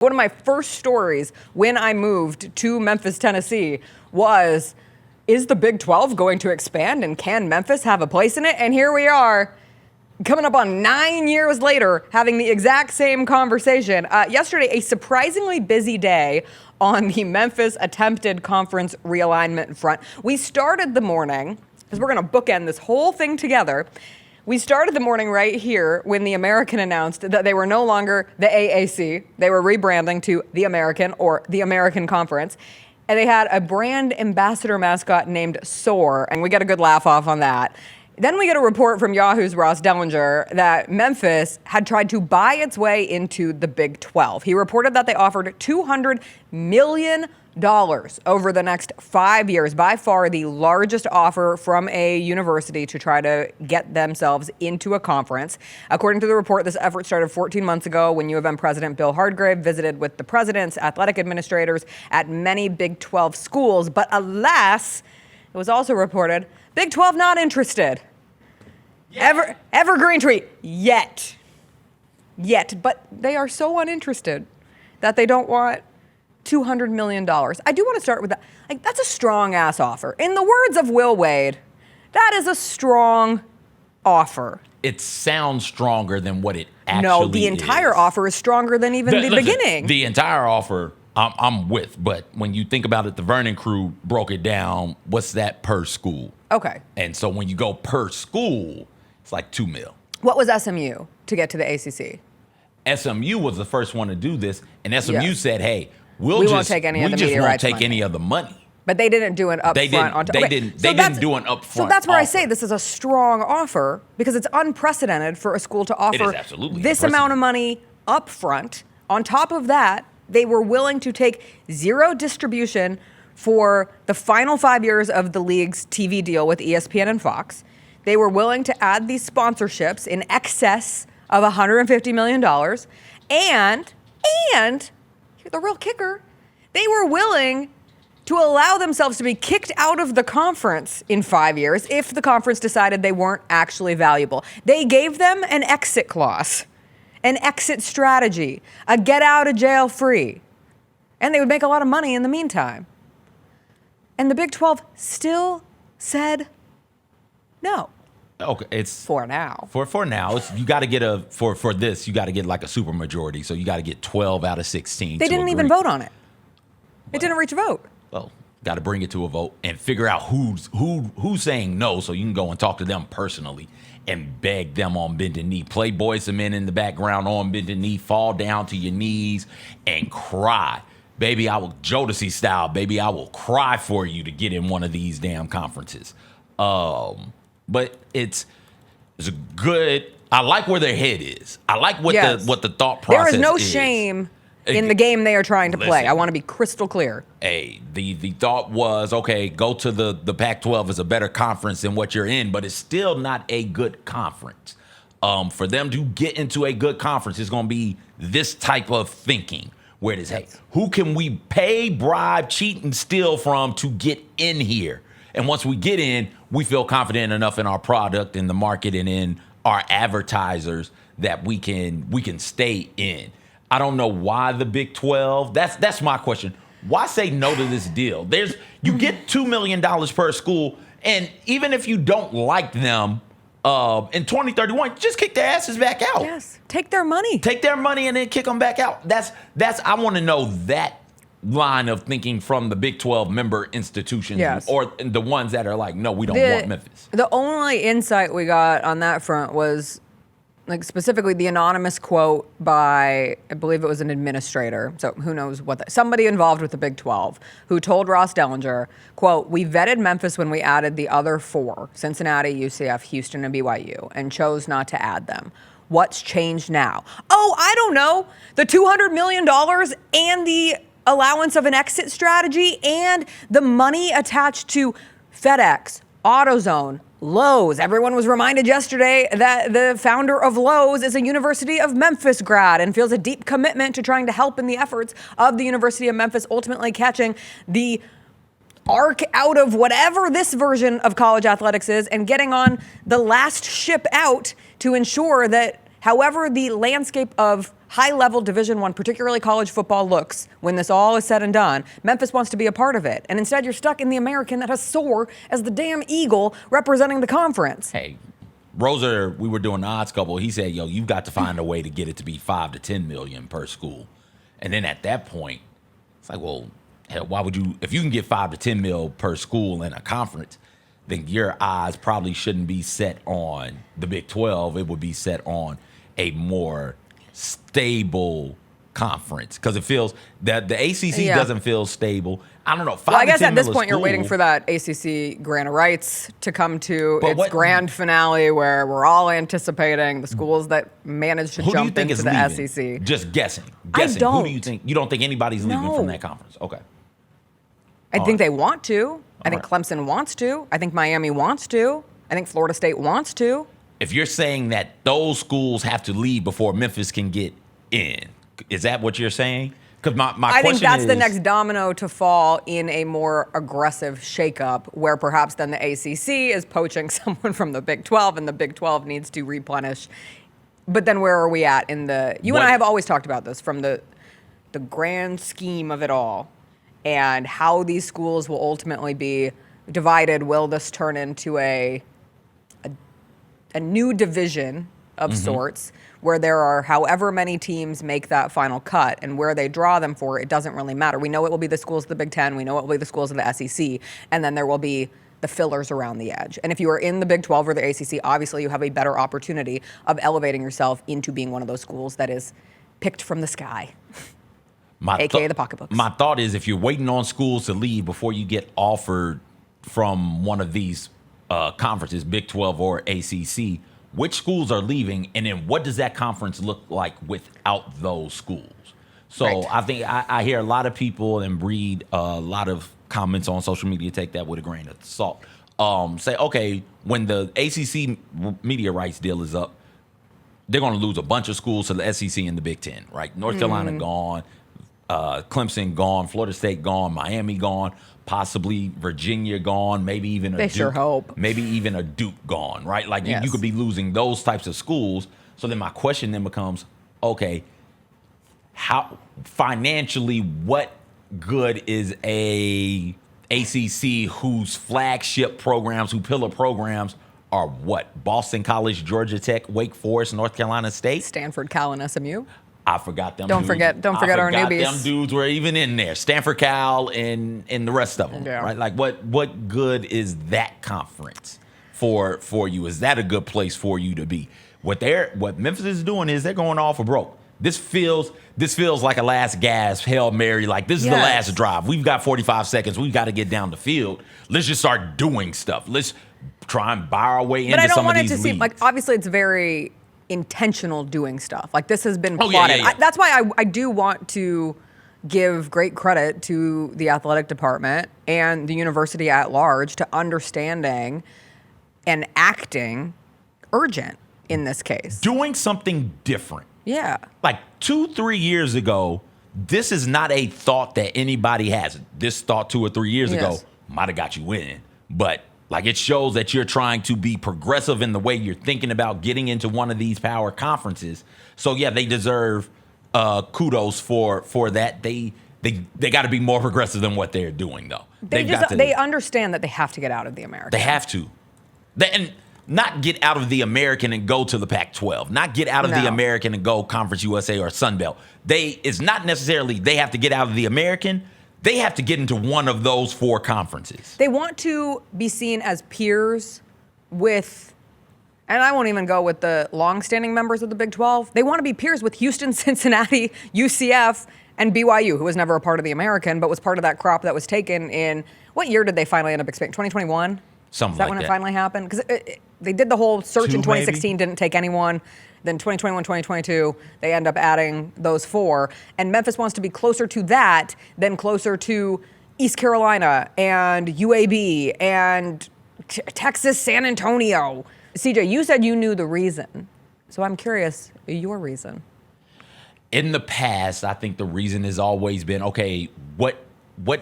One of my first stories when I moved to Memphis, Tennessee was, is the Big 12 going to expand and can Memphis have a place in it? And here we are, coming up on 9 years later, having the exact same conversation. Yesterday, a surprisingly busy day on the Memphis attempted conference realignment front. We started the morning, because we're going to bookend this whole thing together. We started the morning right here when the American announced that they were no longer the AAC. They were rebranding to the American or the American Conference. And they had a brand ambassador mascot named Soar. And we got a good laugh off on that. Then we get a report from Yahoo's Ross Dellinger that Memphis had tried to buy its way into the Big 12. He reported that they offered $200 million over the next 5 years, by far the largest offer from a university to try to get themselves into a conference. According to the report, this effort started 14 months ago when U of M President Bill Hardgrave visited with the presidents, athletic administrators at many Big 12 schools. But alas, it was also reported, Big 12 not interested. Yeah. Evergreen tweet, yet. But they are so uninterested that they don't want $200 million. I do want to start with that. Like, that's a strong ass offer. In the words of Will Wade, that is a strong offer. It sounds stronger than what it actually is. No, the entire offer is stronger than even the beginning. The entire offer, I'm with. But when you think about it, the Vernon crew broke it down. What's that per school? Okay. And so when you go per school, it's like $2 million. What was SMU to get to the ACC? SMU was the first one to do this. And SMU said, hey, we won't take any of the media rights money. Any of the money. But they didn't do it up front. They didn't do an up front. So that's where offer. I say this is a strong offer because it's unprecedented for a school to offer this amount of money up front. On top of that, they were willing to take zero distribution for the final 5 years of the league's TV deal with ESPN and Fox. They were willing to add these sponsorships in excess of $150 million. And the real kicker, they were willing to allow themselves to be kicked out of the conference in 5 years if the conference decided they weren't actually valuable. They gave them an exit clause, an exit strategy, a get out of jail free. And they would make a lot of money in the meantime. And the Big 12 still said no. Okay, it's for now. For now, you got to get for this. You got to get like a super majority. So you got to get 12 out of 16. They didn't even vote on it. It didn't reach a vote. Well, got to bring it to a vote and figure out who's saying no, so you can go and talk to them personally and beg them on bended knee. Play Boys and Men in the background on bended knee. Fall down to your knees and cry, baby. I will Jodeci style, baby. I will cry for you to get in one of these damn conferences. But it's a good. I like where their head is. I like what the thought process is. There is no shame in the game they are trying to play. I want to be crystal clear. Hey, the thought was, okay, go to the Pac-12 is a better conference than what you're in, but it's still not a good conference. For them to get into a good conference, it's going to be this type of thinking where it is, hey, who can we pay, bribe, cheat, and steal from to get in here? And once we get in, we feel confident enough in our product, in the market, and in our advertisers that we can stay in. I don't know why the Big 12. That's my question. Why say no to this deal? You get $2 million per school, and even if you don't like them in 2031, just kick their asses back out. Yes, take their money. Take their money and then kick them back out. That's. I want to know that line of thinking from the Big 12 member institutions or the ones that are like, no, we don't want Memphis. The only insight we got on that front was like specifically the anonymous quote by, I believe it was an administrator, so who knows somebody involved with the Big 12, who told Ross Dellinger, quote, we vetted Memphis when we added the other four, Cincinnati, UCF, Houston, and BYU, and chose not to add them. What's changed now? Oh, I don't know. The $200 million and the allowance of an exit strategy and the money attached to FedEx, AutoZone, Lowe's. Everyone was reminded yesterday that the founder of Lowe's is a University of Memphis grad and feels a deep commitment to trying to help in the efforts of the University of Memphis ultimately catching the arc out of whatever this version of college athletics is and getting on the last ship out to ensure that however the landscape of high-level Division I, particularly college football, looks when this all is said and done, Memphis wants to be a part of it. And instead, you're stuck in the American that has soar as the damn eagle representing the conference. Hey, Roser, we were doing the odds couple. He said, yo, you've got to find a way to get it to be 5 to 10 million per school. And then at that point, it's like, well, hell, why would you, if you can get 5 to 10 mil per school in a conference, then your eyes probably shouldn't be set on the Big 12. It would be set on a more stable conference, because it feels that the ACC doesn't feel stable. I don't know. Well, I guess at this point you're waiting for that ACC grant of rights to come to its grand finale, where we're all anticipating the schools that managed to jump into the SEC. Just guessing. I don't. Who do you think? You don't think anybody's leaving from that conference? Okay. I think they want to. I think Clemson wants to. I think Miami wants to. I think Florida State wants to. If you're saying that those schools have to leave before Memphis can get in, is that what you're saying? Because my question is, I think that's the next domino to fall in a more aggressive shakeup, where perhaps then the ACC is poaching someone from the Big 12, and the Big 12 needs to replenish. But then where are we at in the? You and I have always talked about this from the grand scheme of it all, and how these schools will ultimately be divided. Will this turn into a new division of sorts, where there are however many teams make that final cut, and where they draw them for, it doesn't really matter. We know it will be the schools of the Big Ten. We know it will be the schools of the SEC. And then there will be the fillers around the edge. And if you are in the Big 12 or the ACC, obviously you have a better opportunity of elevating yourself into being one of those schools that is picked from the sky, AKA the pocketbooks. My thought is, if you're waiting on schools to leave before you get offered from one of these conferences, Big 12 or ACC, which schools are leaving, and then what does that conference look like without those schools? So I think I hear a lot of people and read a lot of comments on social media, take that with a grain of salt, say, okay, when the ACC media rights deal is up, they're going to lose a bunch of schools to the SEC and the Big Ten, right? North Carolina gone, Clemson gone, Florida State gone, Miami gone, possibly Virginia gone, maybe even a Duke, hope. Maybe even a Duke gone, right? Like you could be losing those types of schools. So then my question then becomes, okay, how financially, what good is a ACC whose flagship programs, who pillar programs are what? Boston College, Georgia Tech, Wake Forest, North Carolina State, Stanford, Cal, and SMU. I forgot them. Don't forget our newbies. Them dudes were even in there. Stanford, Cal, and the rest of them, right? Like, what good is that conference for you? Is that a good place for you to be? What Memphis is doing is they're going all for broke. This feels like a last gasp, Hail Mary. Like, this is the last drive. We've got 45 seconds. We've got to get down the field. Let's just start doing stuff. Let's try and buy our way into some of these leagues. But I don't want it to seem like, obviously it's very intentional doing stuff. Like, this has been plotted. That's why I do want to give great credit to the athletic department and the university at large to understanding and acting urgent in this case. Doing something different. Yeah. Like 2-3 years ago, this is not a thought that anybody has. This thought 2 or 3 years ago might have got you in, but like, it shows that you're trying to be progressive in the way you're thinking about getting into one of these power conferences. So yeah, they deserve kudos for that. They got to be more progressive than what they're doing, though. They understand that they have to get out of the American. They have to, and not get out of the American and go to the Pac-12. Not get out of the American and go Conference USA or Sun Belt. It's not necessarily they have to get out of the American. They have to get into one of those 4 conferences. They want to be seen as peers with, and I won't even go with the longstanding members of the Big 12. They want to be peers with Houston, Cincinnati, UCF, and BYU, who was never a part of the American, but was part of that crop that was taken in, what year did they finally end up expanding? 2021? Something like that. Is that when it finally happened? Because they did the whole search in 2016, didn't take anyone. Then 2021, 2022, they end up adding those 4. And Memphis wants to be closer to that than closer to East Carolina and UAB and Texas, San Antonio. CJ, you said you knew the reason. So I'm curious, your reason. In the past, I think the reason has always been, okay, what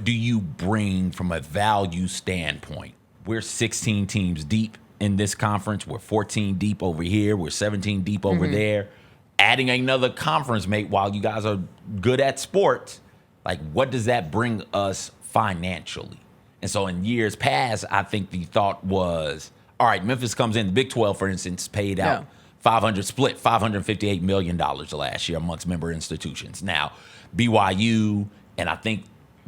do you bring from a value standpoint? We're 16 teams deep in this conference. We're 14 deep over here. We're 17 deep over there. Adding another conference mate while you guys are good at sports, like what does that bring us financially? And so in years past, I think the thought was, all right, Memphis comes in. The Big 12, for instance, paid out $558 million last year amongst member institutions. Now, BYU and I think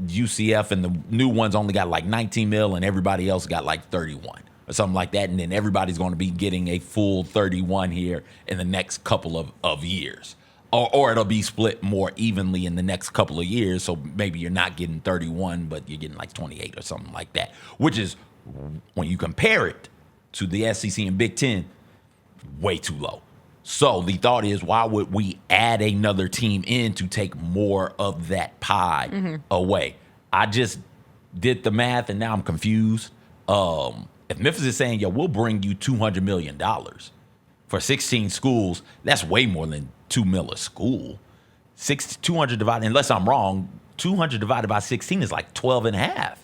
UCF and the new ones only got like 19 mil and everybody else got like 31 or something like that. And then everybody's going to be getting a full 31 here in the next couple of years. Or it'll be split more evenly in the next couple of years. So maybe you're not getting 31, but you're getting like 28 or something like that, which is, when you compare it to the SEC and Big Ten, way too low. So the thought is, why would we add another team in to take more of that pie away? I just did the math, and now I'm confused. If Memphis is saying, yo, we'll bring you $200 million for 16 schools, that's way more than $2 million a school. 200 divided, unless I'm wrong, 200 divided by 16 is like 12 and a half.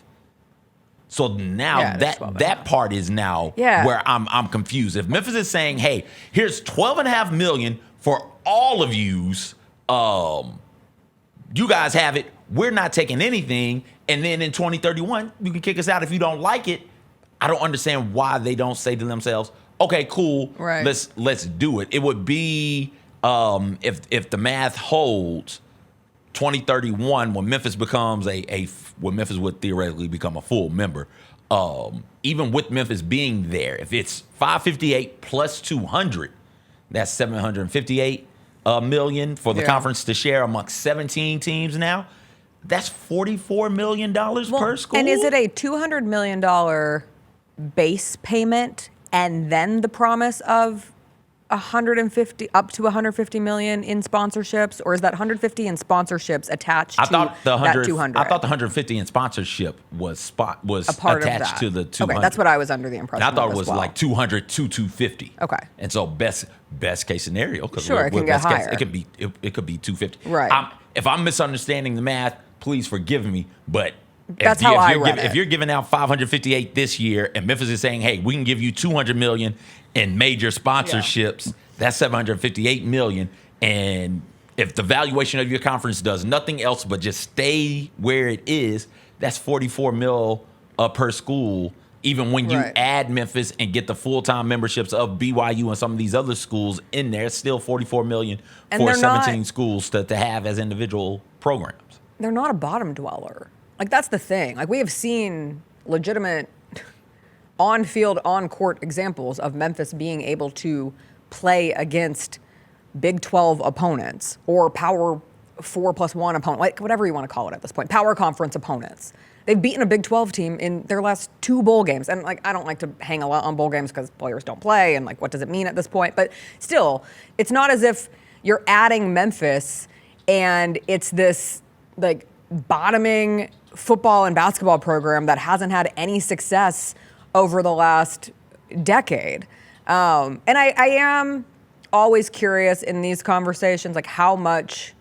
So now that part is now where I'm confused. If Memphis is saying, hey, here's $12.5 million for all of yous, you guys have it, we're not taking anything, and then in 2031, you can kick us out if you don't like it. I don't understand why they don't say to themselves, okay, cool, let's do it. It would be if the math holds, 2031, when Memphis becomes when Memphis would theoretically become a full member, even with Memphis being there, if it's 558 plus 200, that's 758 million for the conference to share amongst 17 teams now. That's $44 million per school. And is it a $200 million base payment and then the promise of 150 up to 150 million in sponsorships, or is that 150 in sponsorships attached to that 200? I thought the 150 in sponsorship was a part attached to the 200. Okay, that's what I was under the impression. And I thought it was like 200 to 250. Okay. And so best case scenario, because it can get higher. It could be 250. Right. If I'm misunderstanding the math, please forgive me, but that's how I read it. If you're giving out 558 this year, and Memphis is saying, "Hey, we can give you 200 million in major sponsorships," that's 758 million. And if the valuation of your conference does nothing else but just stay where it is, that's 44 mil per school. Even when you add Memphis and get the full-time memberships of BYU and some of these other schools in there, it's still 44 million for 17 schools to have as individual programs. They're not a bottom dweller. Like, that's the thing. Like, we have seen legitimate on-field, on-court examples of Memphis being able to play against Big 12 opponents or Power 4+1 opponent, like whatever you want to call it at this point, Power Conference opponents. They've beaten a Big 12 team in their last 2 bowl games. And, like, I don't like to hang a lot on bowl games because players don't play and, like, what does it mean at this point? But still, it's not as if you're adding Memphis and it's this, like, bottoming football and basketball program that hasn't had any success over the last decade. And I am always curious in these conversations, like, how much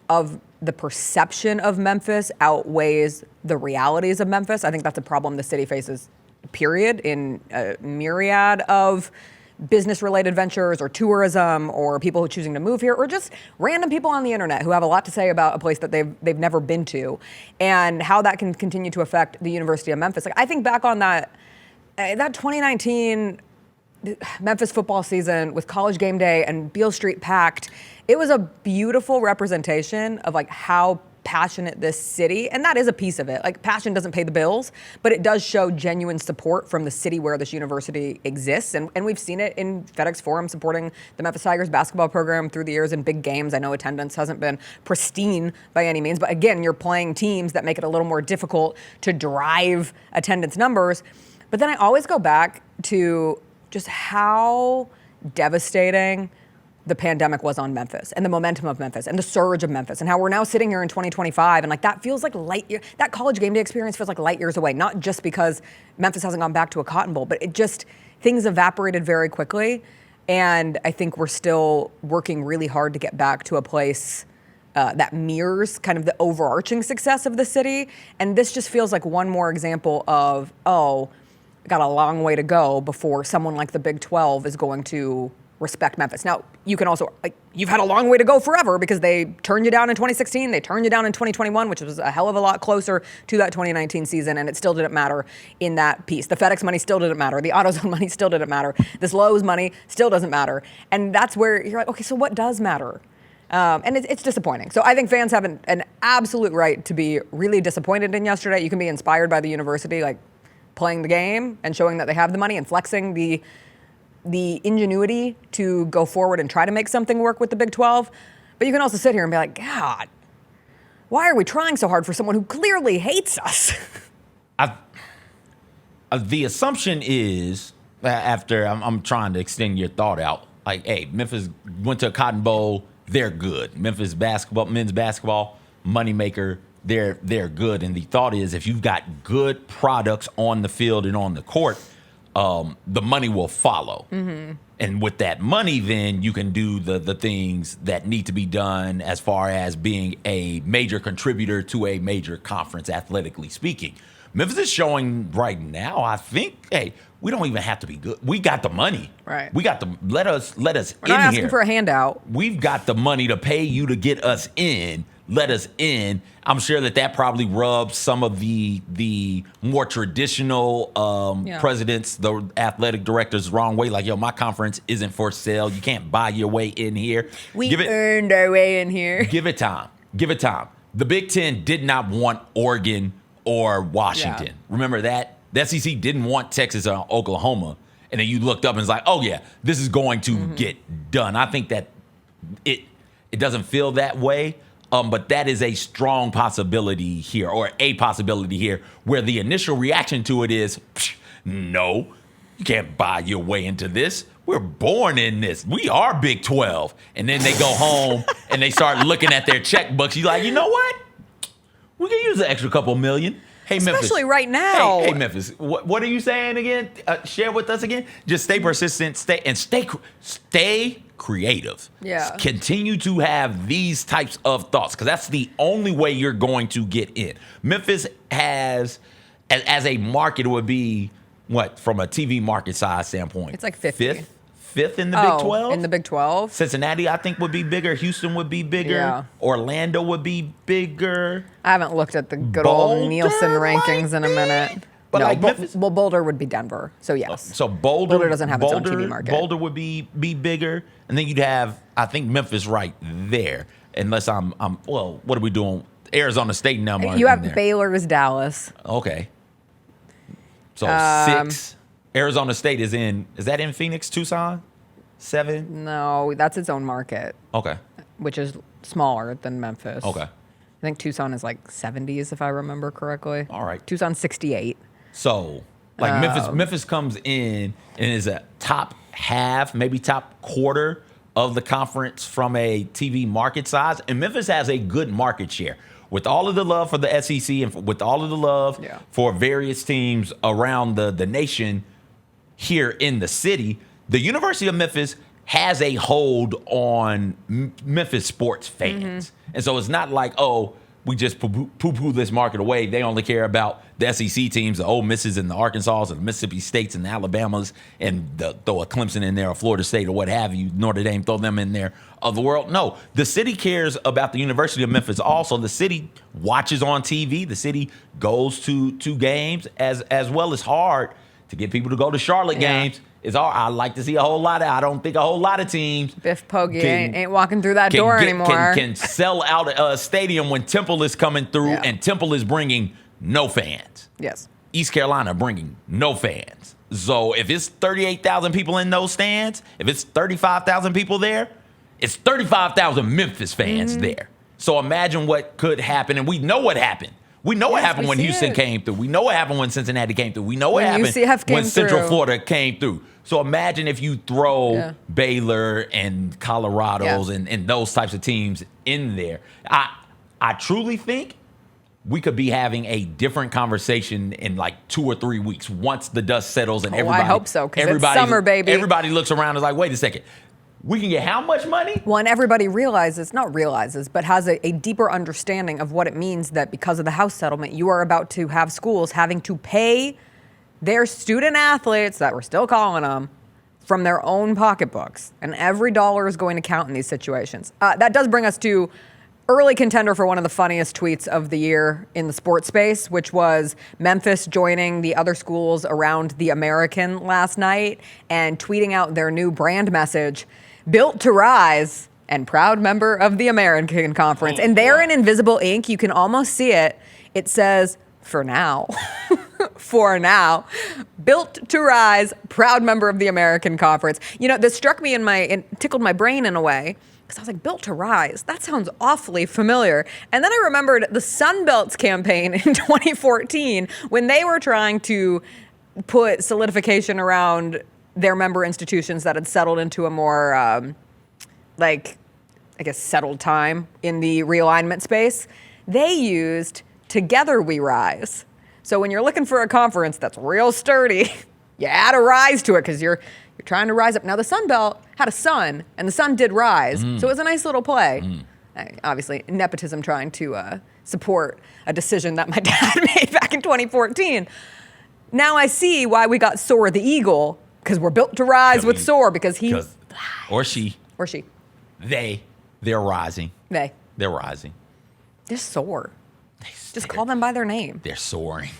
of the perception of Memphis outweighs the realities of Memphis. I think that's a problem the city faces, period, in a myriad of business-related ventures or tourism or people who are choosing to move here or just random people on the internet who have a lot to say about a place that they've never been to and how that can continue to affect the University of Memphis. Like, I think back on that 2019 Memphis football season with College Game Day and Beale Street packed. It was a beautiful representation of, like, how passionate this city, and that is a piece of it. Like, passion doesn't pay the bills, but it does show genuine support from the city where this university exists. And we've seen it in FedEx Forum supporting the Memphis Tigers basketball program through the years in big games. I know attendance hasn't been pristine by any means, but again, you're playing teams that make it a little more difficult to drive attendance numbers. But then I always go back to just how devastating the pandemic was on Memphis and the momentum of Memphis and the surge of Memphis and how we're now sitting here in 2025 and, like, that feels like light year. That College Game Day experience feels like light years away, not just because Memphis hasn't gone back to a Cotton Bowl, but it just, things evaporated very quickly. And I think we're still working really hard to get back to a place that mirrors kind of the overarching success of the city. And this just feels like one more example of, got a long way to go before someone like the Big 12 is going to respect Memphis. Now, you can also, you've had a long way to go forever because they turned you down in 2016, they turned you down in 2021, which was a hell of a lot closer to that 2019 season, and it still didn't matter in that piece. The FedEx money still didn't matter. The AutoZone money still didn't matter. This Lowe's money still doesn't matter. And that's where you're like, okay, so what does matter? And it's disappointing. So I think fans have an absolute right to be really disappointed in yesterday. You can be inspired by the university, playing the game and showing that they have the money and flexing the ingenuity to go forward and try to make something work with the Big 12. But you can also sit here and be like, God, why are we trying so hard for someone who clearly hates us? The assumption is, after I'm trying to extend your thought out, hey, Memphis went to a Cotton Bowl, they're good. Memphis basketball, men's basketball, moneymaker, they're good. And the thought is, if you've got good products on the field and on the court, the money will follow. Mm-hmm. And with that money, then you can do the things that need to be done as far as being a major contributor to a major conference, athletically speaking. Memphis is showing right now, I think, hey, we don't even have to be good. We got the money. Right. We got the, let us We're in not asking here. for a handout. We've got the money to pay you to get us in. Let us in. I'm sure that probably rubs some of the more traditional presidents, the athletic directors, the wrong way. Like, yo, my conference isn't for sale. You can't buy your way in here. We earned our way in here. Give it time. Give it time. The Big Ten did not want Oregon or Washington. Yeah. Remember that? The SEC didn't want Texas or Oklahoma. And then you looked up and it's like, oh, yeah, this is going to get done. I think that it doesn't feel that way. But that is a strong possibility here, or a possibility here, where the initial reaction to it is, no, you can't buy your way into this. We're born in this. We are Big 12. And then they go home and they start looking at their checkbooks. You're like, you know what? We can use an extra couple million. Hey, Memphis. Especially right now. Hey, Memphis. What are you saying again? Share with us again. Just stay persistent. Stay creative. Yeah. Continue to have these types of thoughts, because that's the only way you're going to get in. Memphis has, as a market, it would be what, from a TV market size standpoint? It's like 50. Fifth in the Big 12? In the Big 12? Cincinnati, I think, would be bigger. Houston would be bigger. Yeah. Orlando would be bigger. I haven't looked at the good old Boulder Nielsen rankings in a minute. But no, like Memphis, well, Boulder would be Denver, so yes. so Boulder doesn't have its own TV market. Boulder would be bigger, and then you'd have, I think, Memphis right there. Unless well, what are we doing? Arizona State now. You have Baylor's Dallas. Okay. So 6. Arizona State is that in Phoenix, Tucson? 7? No, that's its own market. Okay. Which is smaller than Memphis. Okay. I think Tucson is like 70s, if I remember correctly. All right. Tucson's 68. So, Memphis comes in and is a top half, maybe top quarter of the conference from a TV market size. And Memphis has a good market share. With all of the love for the SEC and with all of the love for various teams around the nation here in the city, the University of Memphis has a hold on Memphis sports fans. And so it's not like, oh, we just poo-poo this market away. They only care about the SEC teams, the Ole Misses and the Arkansas and the Mississippi States and the Alabamas, and throw a Clemson in there, or Florida State, or what have you, Notre Dame, throw them in there of the world. No, the city cares about the University of Memphis also. The city watches on TV. The city goes to games as well as hard to get people to go to Charlotte games. I like to see I don't think a whole lot of teams. Biff Poggi ain't walking through that door anymore. Can sell out a stadium when Temple is coming through, and Temple is bringing no fans. Yes. East Carolina bringing no fans. So if it's 38,000 people in those stands, if it's 35,000 people there, it's 35,000 Memphis fans there. So imagine what could happen, and we know what happened. We know what happened when Houston came through. We know what happened when Cincinnati came through. We know what happened when Central Florida came through. So imagine if you throw Baylor and Colorado's and those types of teams in there. I truly think we could be having a different conversation in like 2 or 3 weeks once the dust settles and everybody. I hope so, because it's summer, baby. Everybody looks around and is like, wait a second. We can get how much money? Well, and everybody but has a deeper understanding of what it means that because of the house settlement, you are about to have schools having to pay They're student athletes that we're still calling them from their own pocketbooks. And every dollar is going to count in these situations. That does bring us to early contender for one of the funniest tweets of the year in the sports space, which was Memphis joining the other schools around the American last night and tweeting out their new brand message, built to rise and proud member of the American Conference. And there in invisible ink, you can almost see it. It says, for now, for now, built to rise, proud member of the American Conference. You know, this struck me it tickled my brain in a way. Because I was like, built to rise. That sounds awfully familiar. And then I remembered the Sun Belts campaign in 2014 when they were trying to put solidification around their member institutions that had settled into a more, settled time in the realignment space. They used Together We Rise. So when you're looking for a conference that's real sturdy, you add a rise to it because you're trying to rise up. Now, the Sun Belt had a sun, and the sun did rise. So it was a nice little play. Obviously, nepotism trying to support a decision that my dad made back in 2014. Now I see why we got Soar the Eagle, because we're built to rise with Soar, because he... Or she. They're rising. They're rising. They're Soar. Just call them by their name. They're soaring.